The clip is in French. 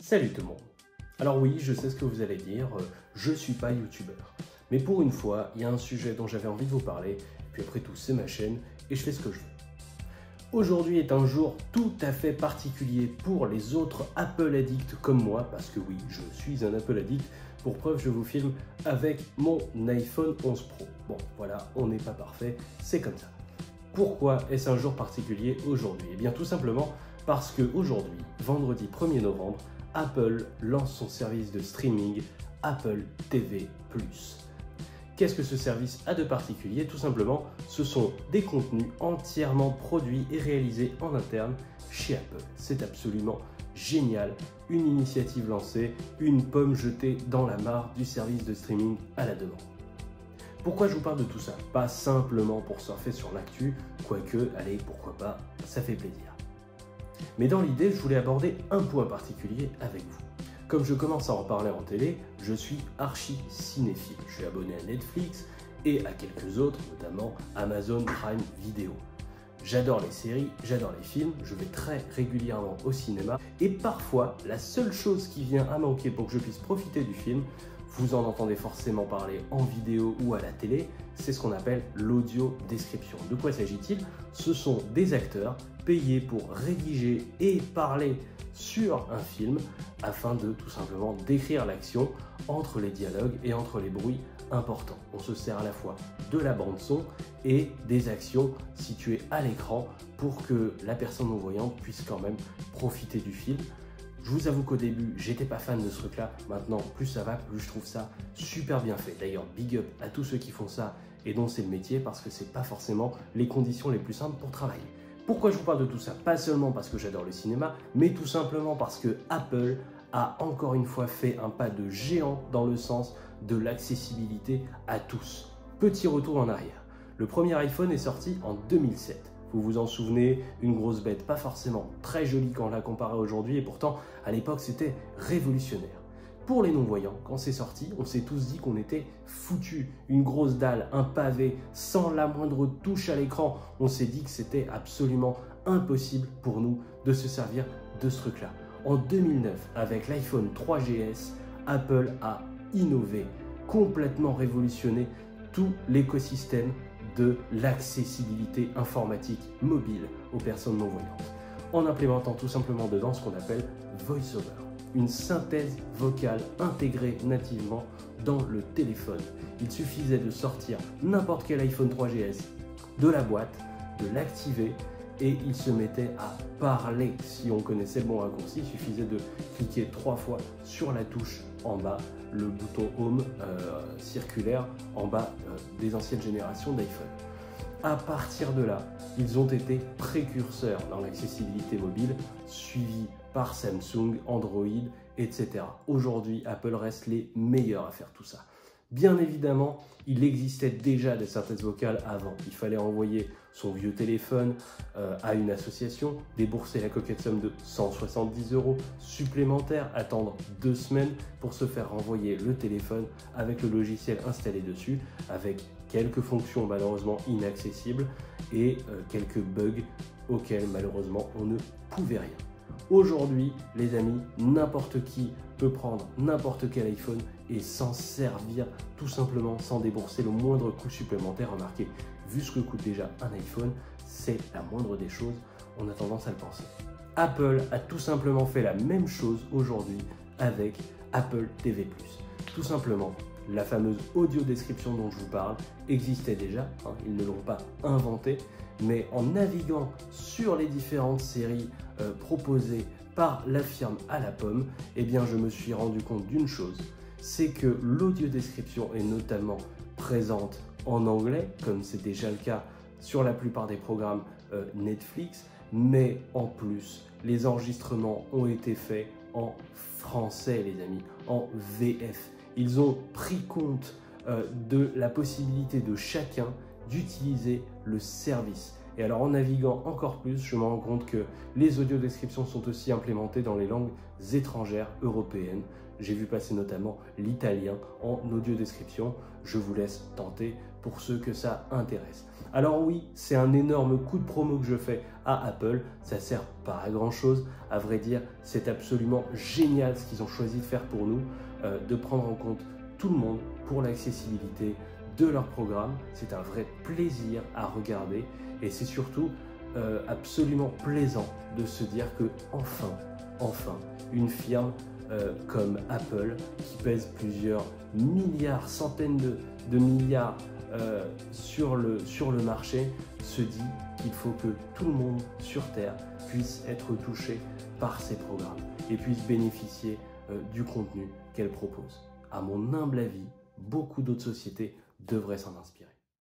Salut tout le monde. Alors oui, je sais ce que vous allez dire, je suis pas youtubeur. Mais pour une fois, il y a un sujet dont j'avais envie de vous parler, et puis après tout, c'est ma chaîne, et je fais ce que je veux. Aujourd'hui est un jour tout à fait particulier pour les autres Apple addicts comme moi, parce que oui, je suis un Apple addict. Pour preuve, je vous filme avec mon iPhone 11 Pro. Bon, voilà, on n'est pas parfait, c'est comme ça. Pourquoi est-ce un jour particulier aujourd'hui? Eh bien tout simplement parce qu'aujourd'hui, vendredi 1er novembre, Apple lance son service de streaming Apple TV+. Qu'est-ce que ce service a de particulier? Tout simplement, ce sont des contenus entièrement produits et réalisés en interne chez Apple. C'est absolument génial, une initiative lancée, une pomme jetée dans la mare du service de streaming à la demande. Pourquoi je vous parle de tout ça? Pas simplement pour surfer sur l'actu, quoique, allez, pourquoi pas, ça fait plaisir. Mais dans l'idée, je voulais aborder un point particulier avec vous. Comme je commence à en parler en télé, je suis archi cinéphile. Je suis abonné à Netflix et à quelques autres, notamment Amazon Prime Video. J'adore les séries, j'adore les films, je vais très régulièrement au cinéma et parfois, la seule chose qui vient à manquer pour que je puisse profiter du film, vous en entendez forcément parler en vidéo ou à la télé, c'est ce qu'on appelle l'audio description. De quoi s'agit-il? Ce sont des acteurs payés pour rédiger et parler sur un film afin de tout simplement décrire l'action entre les dialogues et entre les bruits importants. On se sert à la fois de la bande son et des actions situées à l'écran pour que la personne non-voyante puisse quand même profiter du film. Je vous avoue qu'au début, j'étais pas fan de ce truc-là. Maintenant, plus ça va, plus je trouve ça super bien fait. D'ailleurs, big up à tous ceux qui font ça et dont c'est le métier parce que c'est pas forcément les conditions les plus simples pour travailler. Pourquoi je vous parle de tout ça? Pas seulement parce que j'adore le cinéma, mais tout simplement parce que Apple a encore une fois fait un pas de géant dans le sens de l'accessibilité à tous. Petit retour en arrière. Le premier iPhone est sorti en 2007. Vous vous en souvenez, une grosse bête, pas forcément très jolie quand on la compare à aujourd'hui, et pourtant, à l'époque, c'était révolutionnaire. Pour les non-voyants, quand c'est sorti, on s'est tous dit qu'on était foutus. Une grosse dalle, un pavé, sans la moindre touche à l'écran. On s'est dit que c'était absolument impossible pour nous de se servir de ce truc-là. En 2009, avec l'iPhone 3GS, Apple a innové, complètement révolutionné tout l'écosystème de l'accessibilité informatique mobile aux personnes non-voyantes, en implémentant tout simplement dedans ce qu'on appelle VoiceOver, une synthèse vocale intégrée nativement dans le téléphone. Il suffisait de sortir n'importe quel iPhone 3GS de la boîte, de l'activer et il se mettait à parler. Si on connaissait le bon raccourci, il suffisait de cliquer 3 fois sur la touche en bas, le bouton Home circulaire en bas des anciennes générations d'iPhone. À partir de là, ils ont été précurseurs dans l'accessibilité mobile, suivis par Samsung, Android, etc. Aujourd'hui, Apple reste les meilleurs à faire tout ça. Bien évidemment, il existait déjà des synthèses vocales avant. Il fallait envoyer son vieux téléphone à une association, débourser la coquette somme de 170 € supplémentaires, attendre 2 semaines pour se faire renvoyer le téléphone avec le logiciel installé dessus, avec quelques fonctions malheureusement inaccessibles et quelques bugs auxquels malheureusement on ne pouvait rien. Aujourd'hui, les amis, n'importe qui peut prendre n'importe quel iPhone et s'en servir tout simplement sans débourser le moindre coût supplémentaire. Remarquez, vu ce que coûte déjà un iPhone, c'est la moindre des choses, on a tendance à le penser. Apple a tout simplement fait la même chose aujourd'hui avec Apple TV+. Tout simplement, la fameuse audio description dont je vous parle existait déjà, hein, ils ne l'ont pas inventée, mais en naviguant sur les différentes séries proposées par la firme à la pomme, eh bien je me suis rendu compte d'une chose, c'est que l'audio description est notamment présente en anglais, comme c'est déjà le cas sur la plupart des programmes Netflix, mais en plus, les enregistrements ont été faits en français, les amis, en VF. Ils ont pris compte de la possibilité de chacun d'utiliser le service. Et alors en naviguant encore plus, je me rends compte que les audiodescriptions sont aussi implémentées dans les langues étrangères européennes. J'ai vu passer notamment l'italien en audiodescription. Je vous laisse tenter pour ceux que ça intéresse. Alors oui, c'est un énorme coup de promo que je fais à Apple, ça sert pas à grand chose, à vrai dire, c'est absolument génial ce qu'ils ont choisi de faire pour nous, de prendre en compte tout le monde pour l'accessibilité de leur programme. C'est un vrai plaisir à regarder et c'est surtout absolument plaisant de se dire que enfin, une firme comme Apple, qui pèse plusieurs milliards, centaines de milliards sur le marché, se dit qu'il faut que tout le monde sur Terre puisse être touché par ces programmes et puisse bénéficier du contenu qu'elle propose. À mon humble avis, beaucoup d'autres sociétés devraient s'en inspirer.